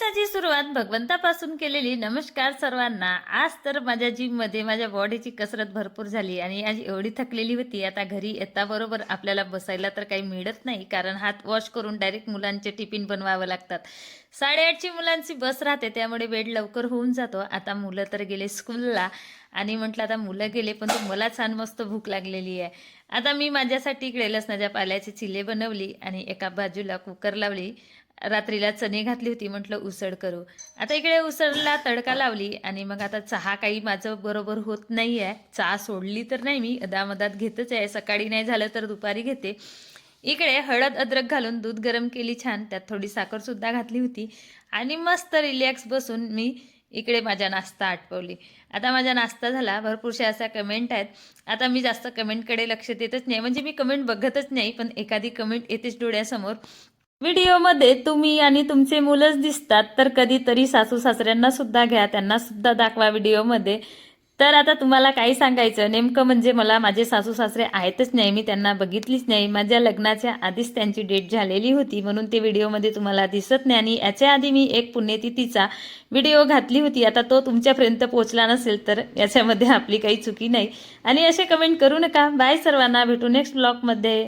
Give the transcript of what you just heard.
दिवसाची सुरुवात भगवंतापासून केलेली. नमस्कार सर्वांना. आज तर माझ्या जिममध्ये माझ्या बॉडीची कसरत भरपूर झाली आणि आज एवढी थकलेली होती. आता घरी येताबरोबर आपल्याला बसायला तर काही मिळत नाही, कारण हात वॉश करून डायरेक्ट मुलांचे टिफिन बनवावं लागतात. 8:30ची मुलांची बस राहते, त्यामुळे वेळ लवकर होऊन जातो. आता मुलं तर गेले स्कूलला आणि म्हटलं आता मुलं गेले, पण तो मला छान मस्त भूक लागलेली आहे. आता मी माझ्यासाठी इकडे लसणाच्या पाल्याची चिले बनवली आणि एका बाजूला कुकर लावली. रात्रीला चणे घातली होती, म्हटलं उसळ करू. आता इकडे उसळला तडका लावली आणि मग आता चहा काही माझं बरोबर होत नाही आहे. चहा सोडली तर नाही, मी अदामधात घेतच आहे. सकाळी नाही झालं तर दुपारी घेते. इकडे हळद अद्रक घालून दूध गरम केली छान, त्यात थोडी साखरसुद्धा घातली होती आणि मस्त रिलॅक्स बसून मी इकडे माझा नाश्ता आटपवली. आता माझा नाश्ता झाला. भरपूरशा अशा कमेंट आहेत. आता मी जास्त कमेंटकडे लक्ष देतच नाही, म्हणजे मी कमेंट बघतच नाही, पण एखादी कमेंट येतेच डोळ्यासमोर. व्हिडिओमध्ये तुम्ही आणि तुमचे मुलंच दिसतात, तर कधीतरी सासू सासऱ्यांना सुद्धा घ्या, त्यांना सुद्धा दाखवा व्हिडिओमध्ये. तर आता तुम्हाला काय सांगायचं नेमकं, म्हणजे मला माझे सासू सासरे आहेतच नाही, मी त्यांना बघितलीच नाही. माझ्या लग्नाच्या आधीच त्यांची डेट झालेली होती, म्हणून ते व्हिडिओमध्ये तुम्हाला दिसत नाही. आणि याच्या आधी मी एक पुण्यतिथीचा व्हिडिओ घातली होती. आता तो तुमच्यापर्यंत पोहोचला नसेल तर याच्यामध्ये आपली काही चुकी नाही. आणि असे कमेंट करू नका. बाय सर्वांना, भेटू नेक्स्ट ब्लॉगमध्ये.